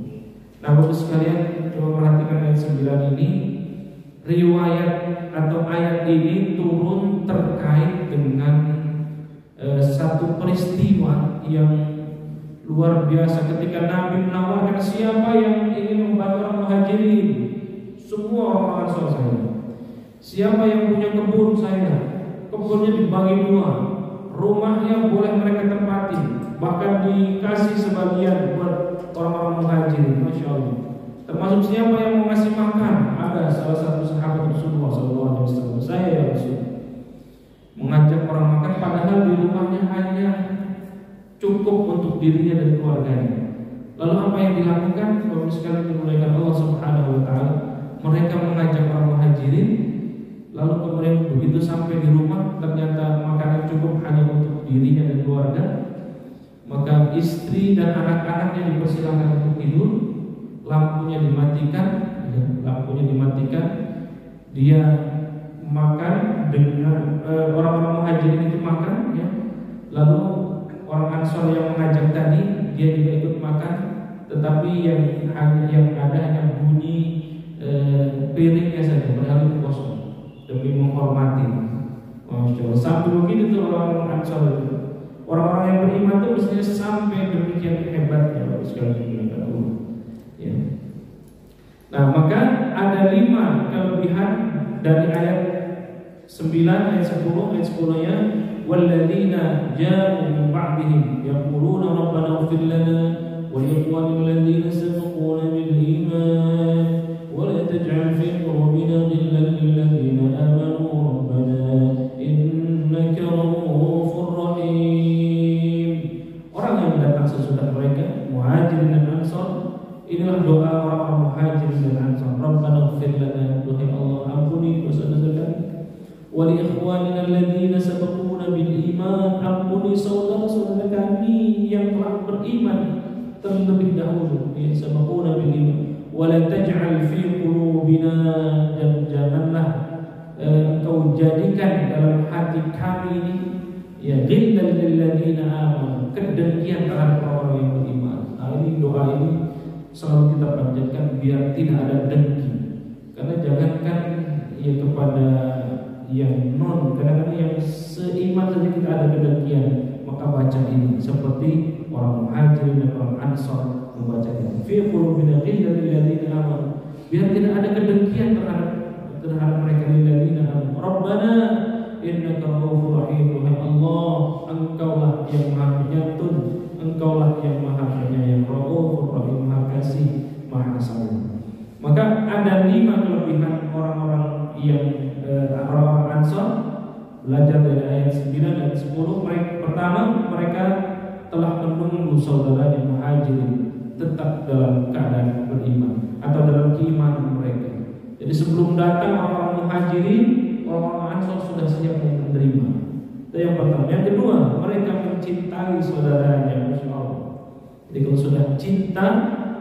Nah, Bapak sekalian, coba perhatikan ayat 9 ini. Riwayat atau ayat ini turun terkait dengan satu peristiwa yang luar biasa ketika Nabi menawarkan siapa yang ingin membantu orang Muhajirin, semua orang Ansor saya. Siapa yang punya kebun saya, kebunnya dibagi 2, rumahnya boleh mereka tempati, bahkan dikasih sebagian buat orang-orang Muhajirin. Masya Allah. Termasuk siapa yang mau ngasih makan, ada salah satu sahabat Rasulullah SAW, saya ya Rasul, mengajak orang makan padahal di rumahnya hanya cukup untuk dirinya dan keluarganya. Lalu apa yang dilakukan? Bapak sekalian dimuliakan Allah Subhanahu wa taala, mereka mengajak orang Muhajirin, lalu kemudian begitu sampai di rumah ternyata makanan cukup hanya untuk dirinya dan keluarga, maka istri dan anak-anaknya dipersilakan untuk tidur. Lampunya dimatikan, dia makan dengan orang-orang Muhajirin itu makan, ya. Lalu orang Ansor yang mengajak tadi dia juga ikut makan, tetapi yang ada hanya bunyi piringnya saja, padahal itu kosong, demi menghormati. Masya Allah. Sampai begitu tuh orang-orang Ansor itu, orang-orang yang beriman itu mestinya sampai demikian hebatnya, Bapak sekalian. Ya. Nah, maka ada 5 kelebihan dari ayat 9, ayat 10-nya. Walladzina ja'u min ba'dihim yaquluna rabbana ighfir lana wa li ikhwanina alladhina sabaquna bil iman wa la taj'al fi qulubina ghillan lil ladzina amanu rabbana innaka ra'ufur rahim. Orang yang datang sesudah mereka, Muhajirin dan Ansor, inilah doa orang-orang Muhajirin dan Ansor. Rabbana ighfir lana, duhai Allah ampuni dosa-dosa kami. Wa li ikhwanina alladhina sabaquna bil iman, ampuni saudara-saudara kami yang telah beriman terlebih dahulu, ya, sabaquna bil iman. Wa la taj'al fi qulubina, dan janganlah engkau jadikan dalam hati kami ini, ya, ghillan lil ladzina amanu, kedengkian terhadap orang yang beriman. Nah, ini doa ini selalu kita panjatkan biar tidak ada dengki. Karena jangankan ya kepada yang non, kadang-kadang yang seiman saja kita ada kedengkian. Maka baca ini seperti orang Muhajirin dan orang Ansor membaca ini. Fi qulubina ghillan lil ladzina amanu, biar tidak ada kedengkian terhadap mereka lil ladzina amanu. Rabbana, innaka ghafurur rahim. Wahai Allah, Engkaulah yang Maha Penyantun, Engkaulah yang Maha Penyayang, Ghafurur Rahim, Maha Kasih, Maha Sayang. Maka ada 5 kelebihan orang-orang yang orang-orang Ansor. Belajar dari ayat 9 dan 10. Pertama, mereka telah menunggu saudaranya Muhajirin tetap dalam keadaan beriman atau dalam keimanan mereka. Jadi sebelum datang orang-orang Muhajirin, orang-orang Ansor sudah siap menerima. Itu yang pertama. Yang kedua, mereka mencintai saudaranya, Masya Allah. Jadi kalau sudah cinta,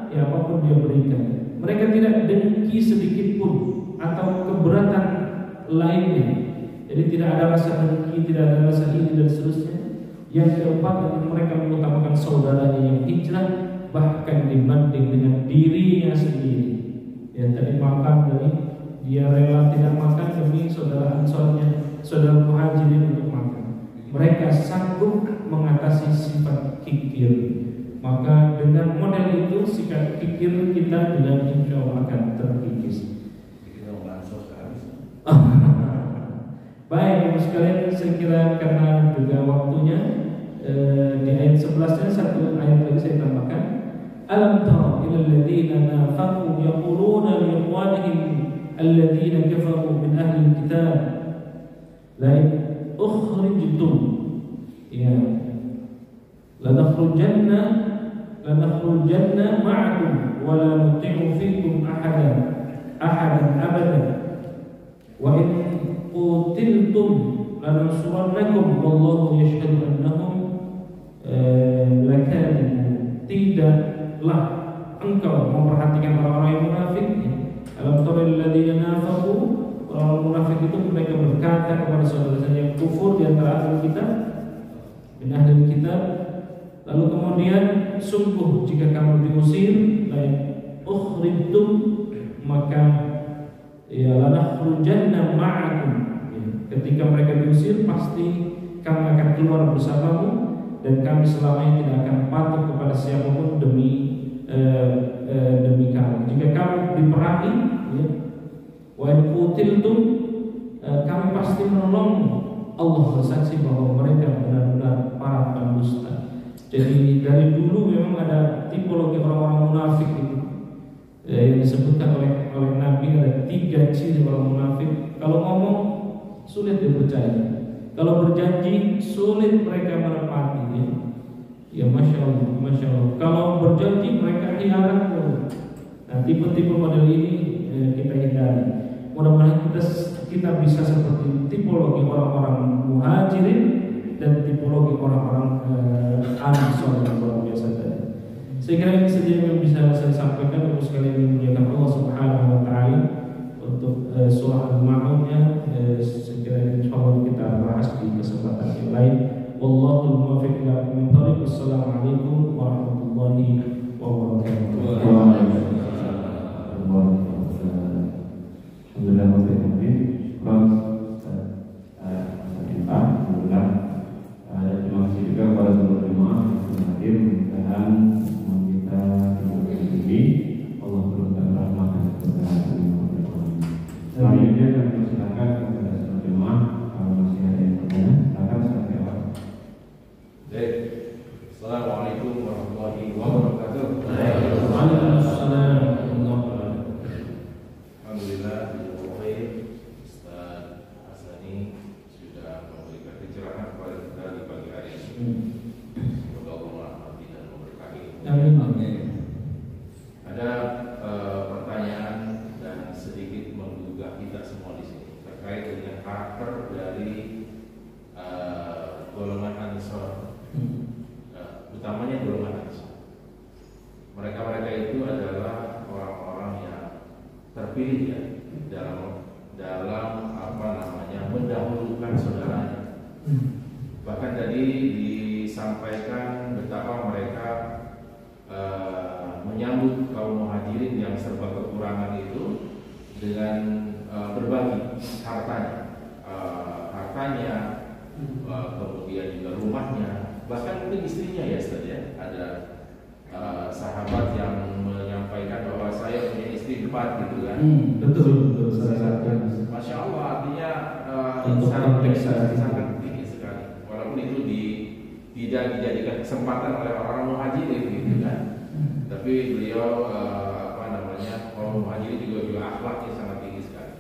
ya apapun dia berikan. Mereka tidak dengki sedikit pun atau keberatan lainnya. Jadi tidak ada rasa dengki, tidak ada rasa ini dan seterusnya. Yang keempat, mereka mengutamakan saudaranya yang hijrah bahkan dibanding dengan dirinya sendiri. Ya tadi makan dari dia rela tidak makan demi saudara Ansornya, saudara Muhajirin untuk makan. Mereka sanggup mengatasi sifat kikir. Maka dengan model itu sikap kikir kita dengan insya Allah akan terkikis. Baik, Ibu sekalian, saya kira karena juga waktunya di ayat 11-nya satu ayat lagi saya tambahkan. Alam tara ilal ladzina nafaqu yaquluna li ikhwanihim alladzina kafaru min ahli alkitab la ukhrijtum ya lanakhrujanna ma'akum wa la nuti'u fikum ahadan abadan wa in qutiltum lanansurannakum wallahu yashhadu annahum lakadzibun. Tidaklah engkau memperhatikan orang-orang yang munafik. Alam tara alladziina nafaqu, orang munafik itu mereka berkata kepada saudara-saudara yang kufur di antara ahli kitab, min ahli kitab. Lalu kemudian sungguh jika kamu diusir, la ukhrijtum, maka ya lanakhrujanna ma'akum. Ketika mereka diusir, pasti kami akan keluar bersamamu, dan kami selamanya tidak akan patuh kepada siapapun demi kamu. Jika kamu diperangi, ya, wa in qutiltum, kami pasti menolong. Allah bersaksi bahwa mereka benar-benar para pendusta. Jadi dari dulu memang ada tipologi orang-orang munafik itu yang disebutkan oleh Nabi. Ada 3 ciri orang munafik. Kalau ngomong sulit dipercaya, kalau berjanji sulit mereka menepati. Ya Masya Allah. Kalau berjanji mereka hianat. Nah, tipe-tipe model ini kita hindari. Mudah-mudahan kita bisa seperti tipologi orang-orang Muhajirin dan tipologi orang-orang Ansor yang luar biasa tadi. Saya kira ini saja yang bisa saya sampaikan untuk sekalian memuliakan Allah Subhanahu wa taala. Untuk surah Al-Ma'unnya sekiranya insyaallah kita bahas di kesempatan yang lain. Wallahul muwaffiq ila aqwamit thoriq. Wassalamualaikum warahmatullahi wabarakatuh. Terima kasih juga kepada seluruh jemaah yang hadir. Mudah-mudahan kita ini Allah turunkan rahmat dan keberkahan. Selanjutnya kami persilakan kepada seluruh jemaah kalau masih ada yang bertanya, silakan seperti apa. Baik. Assalamualaikum warahmatullahi wabarakatuh. Waalaikumsalam. Alhamdulillah, Ustaz Hasani sudah memberikan pencerahan kepada kita di pagi hari ini. Semoga Allah merahmati dan memberkahi. Amin. Ada pertanyaan dan sedikit menggugah kita semua di sini terkait dengan karakter dari golongan Ansor, utamanya golongan Ansor. Mereka itu adalah orang-orang yang terpilih ya dalam mendahulukan saudaranya. Bahkan tadi disampaikan betapa mereka menyambut kaum Muhajirin yang serba kekurangan itu dengan berbagi hartanya, kemudian juga rumahnya, bahkan mungkin istrinya ya Ustaz ya. sahabat yang menyampaikan bahwa saya punya istri 4 gitu kan. Betul salah satu. Masya Allah, artinya Untuk konteks sangat tinggi sekali. Walaupun itu tidak dijadikan kesempatan oleh orang-orang muhajirin gitu kan. Tapi beliau kaum muhajirin juga akhlaknya sangat tinggi sekali.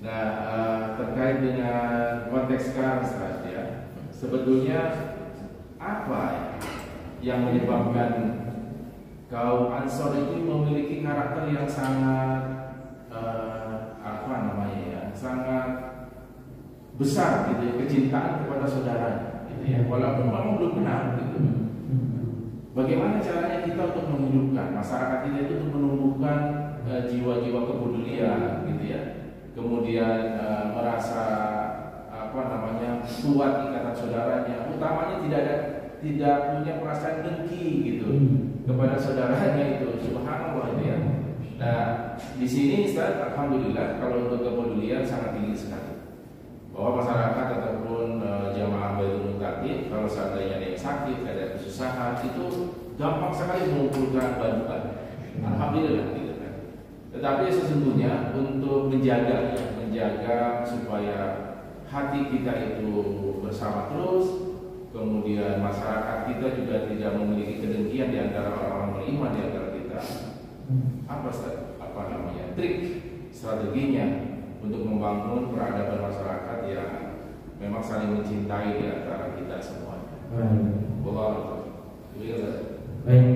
Nah, terkait dengan konteks sekarang ya, sebetulnya apa yang menyebabkan kaum Ansor itu memiliki karakter yang sangat sangat besar gitu ya, kecintaan kepada saudaranya gitu ya, walaupun memang belum kenal gitu. Bagaimana caranya kita untuk menghidupkan masyarakat kita itu untuk menumbuhkan jiwa-jiwa kepedulian gitu ya, kemudian merasa kuat ikatan saudaranya, utamanya tidak punya perasaan dengki gitu kepada saudaranya itu. Subhanallah itu ya. Nah, di sini Ustaz, alhamdulillah kalau untuk kepedulian sangat tinggi sekali. Bahwa masyarakat ataupun jamaah Baitul Muttaqin kalau seandainya ada yang sakit, ada kesusahan, itu gampang sekali mengumpulkan bantuan. Alhamdulillah gitu kan. Tetapi sesungguhnya untuk menjaga supaya hati kita itu bersama terus, kemudian masyarakat kita juga tidak memiliki kedengkian di antara orang-orang beriman di antara kita. Trik strateginya untuk membangun peradaban masyarakat yang memang saling mencintai di antara kita semua. Baik,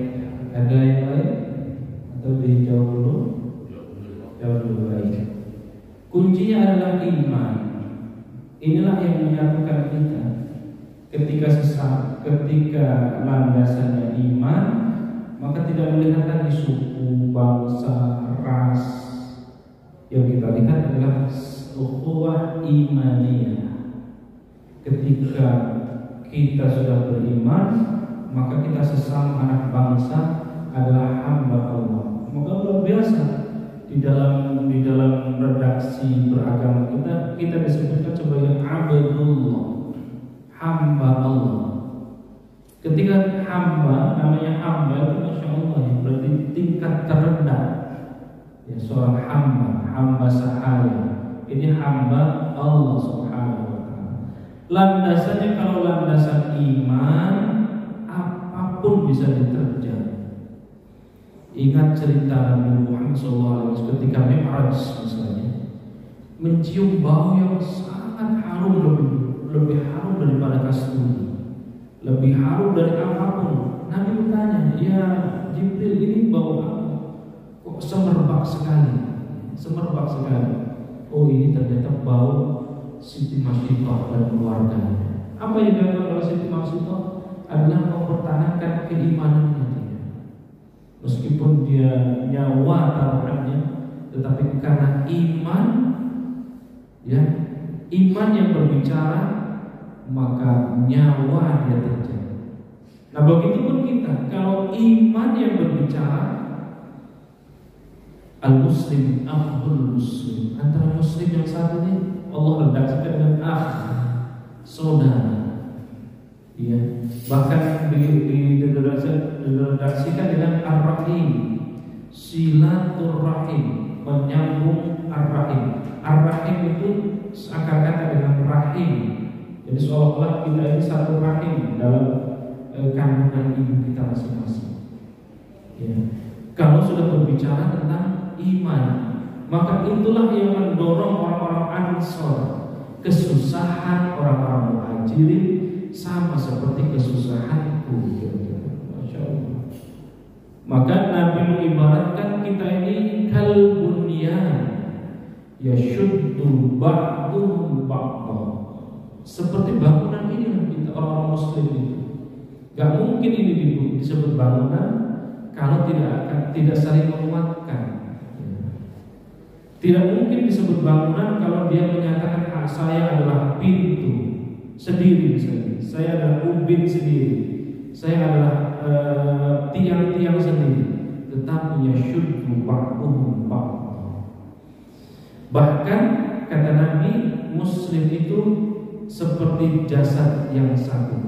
ada yang lain atau dijawab dulu? Jawab dulu. Baik. Kuncinya adalah iman. Inilah yang menyatukan kita. Ketika landasannya iman, maka tidak melihat lagi suku, bangsa, ras. Yang kita lihat adalah ukhuwah imaniyah. Ketika kita sudah beriman, maka kita sesama anak bangsa adalah hamba Allah. Maka luar biasa di dalam redaksi beragama kita disebutkan sebagai abdullah, hamba Allah. Ketika namanya hamba itu masya Allah ya, berarti tingkat terendah ya, seorang hamba sahaya. Ini hamba Allah Subhanahu wa ta'ala. Landasannya kalau landasan iman, apapun bisa diterjang. Ingat cerita Nabi Muhammad SAW ketika Mi'raj misalnya, mencium bau yang sangat harum, lebih harum daripada kasturi, lebih harum dari apapun. Nabi bertanya, ya Jibril, ini bau apa? Kok semerbak sekali? Oh, ini ternyata bau Siti Masyidah dan keluarganya. Apa yang dilakukan oleh Siti Masyidah adalah mempertahankan keimanannya dia. Meskipun dia nyawa taruhannya, tetapi karena iman yang berbicara, maka nyawa dia terjaga. Nah, begitu pun kita, kalau iman yang berbicara, al-muslim akhul muslim, antara muslim yang satu ini Allah redaksikan dengan saudara. Ya, bahkan diredaksikan dengan ar-rahim, silaturrahim, menyambung ar-rahim. Ar-rahim itu akar kata dengan rahim. Jadi seolah-olah kita ini satu rahim dalam kandungan ibu kita masing-masing. Ya. Kalau sudah berbicara tentang iman, maka itulah yang mendorong orang-orang Ansor. Kesusahan orang-orang Muhajirin sama seperti kesusahanku. Masya Allah. Maka Nabi mengibaratkan kita ini kalbunyan yashuddu ba'duhum ba'dha. Seperti bangunan ini kita orang Muslim itu. Gak mungkin ini disebut bangunan kalau tidak saling menguatkan. Tidak mungkin disebut bangunan kalau dia menyatakan saya adalah pintu sendiri misalnya, saya adalah ubin sendiri, saya adalah tiang-tiang sendiri. Tetapi yashuddu ba'duhum ba'dha. Bahkan kata Nabi, Muslim itu seperti jasad yang satu,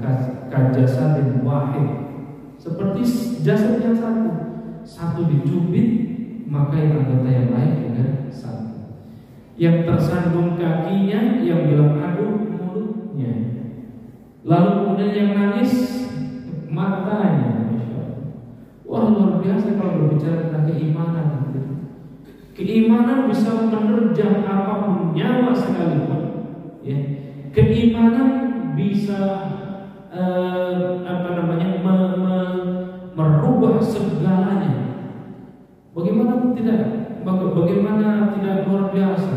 kajasadin wahid, Seperti jasad yang satu dicubit, maka yang anggota yang lain juga satu. Yang tersandung kakinya, yang bilang aduh mulutnya. Lalu kemudian yang nangis matanya. Wah, luar biasa kalau berbicara tentang keimanan. Keimanan bisa menerjang apapun, nyawa sekalipun. Ya. Keimanan bisa merubah segalanya. Bagaimana tidak luar biasa?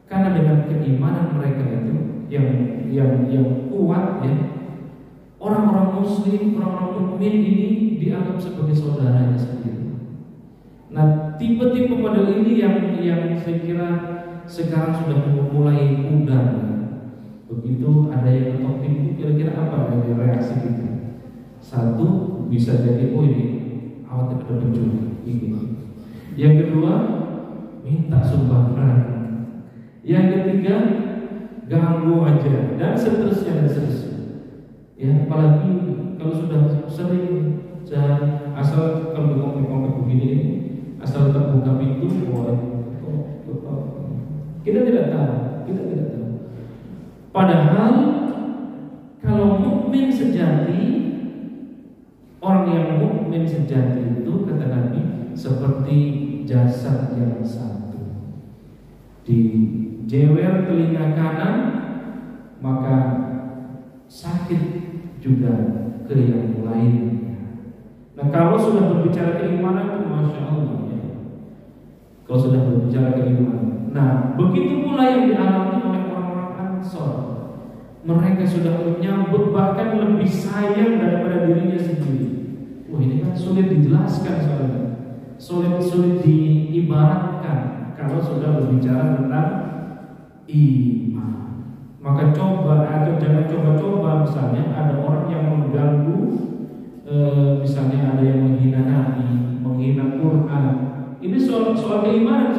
Karena dengan keimanan mereka itu yang kuat, ya, orang-orang muslim, orang-orang mukmin ini dianggap sebagai saudaranya sendiri. Nah, tipe-tipe model ini yang saya kira sekarang sudah mulai pudar. Begitu ada yang ketok pintu, kira-kira apa reaksi kita? Satu, bisa jadi oh ini awat ada pencuri ini. Yang kedua, minta sumbangan. Yang ketiga, ganggu aja, dan seterusnya. Ya, apalagi kalau sudah sering asal kalau ngomong begini, asal terbuka pintu, kita tidak tahu. Padahal kalau mukmin sejati, orang yang mukmin sejati itu kata Nabi seperti jasad yang satu. Di jewer telinga kanan, maka sakit juga ke yang lain. Nah, kalau sudah berbicara keimanan itu Masya Allah, ya. Kalau sudah berbicara keimanan, nah begitu pula yang dialami oleh orang-orang Ansor. Mereka sudah menyambut, bahkan lebih sayang daripada dirinya sendiri. Wah, ini kan sulit dijelaskan soalnya, sulit diibaratkan kalau sudah berbicara tentang iman. Maka jangan coba-coba misalnya ada orang yang mengganggu, misalnya ada yang menghina Nabi, menghina Quran. Ini soal keimanan,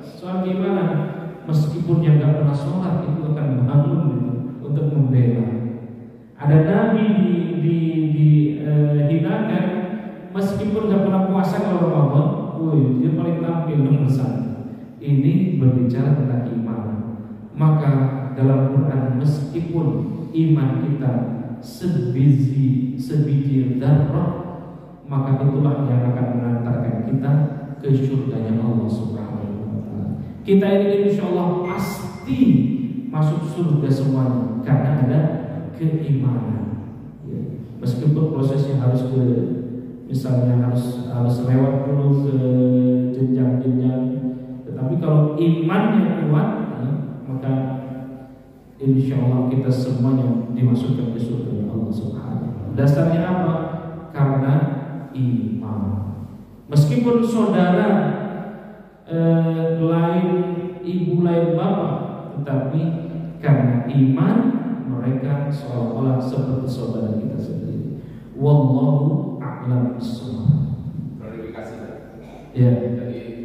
soal keimanan. Meskipun yang nggak pernah sholat itu akan bangun gitu, untuk membela. Ada Nabi dihinakan, meskipun nggak pernah puasa kalau Ramadan, dia paling tampil nomor satu. Ini berbicara tentang iman. Maka dalam Quran, meskipun iman kita sebiji dzarrah, maka itulah yang akan mengantarkan kita ke surganya Allah Subhanahu wa taala. Kita ini insyaallah pasti masuk surga semuanya karena ada keimanan. Ya. Meskipun prosesnya harus misalnya harus lewat dulu ke jenjang-jenjang, tetapi kalau imannya kuat, ya, maka insyaallah kita semuanya dimasukkan ke surga Allah Subhanahu. Dasarnya apa? Karena iman. Meskipun saudara lain ibu lain bapak, tetapi karena iman mereka seolah-olah seperti saudara kita sendiri. Wallahu a'lam bishawab. Klarifikasi. Ya. Jadi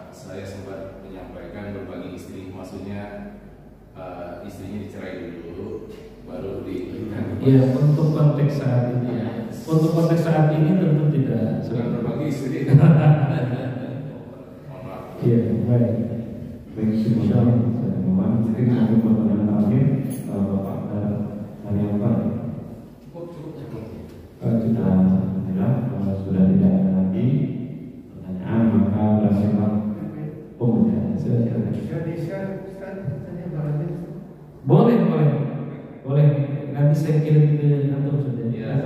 saya sempat menyampaikan berbagi istri, maksudnya istrinya dicerai dulu, baru diberikan. Ya, untuk konteks saat ini. Ya. Untuk konteks saat ini tentu tidak. Sedang berbagi istri. Iya, baik. Insyaallah. Mungkin satu pertanyaan terakhir, Bapak Arianto. Sudah tidak ada lagi pertanyaan, maka bersifat umum. Silakan. Boleh. Nanti saya kirim ke antum saja. Ya.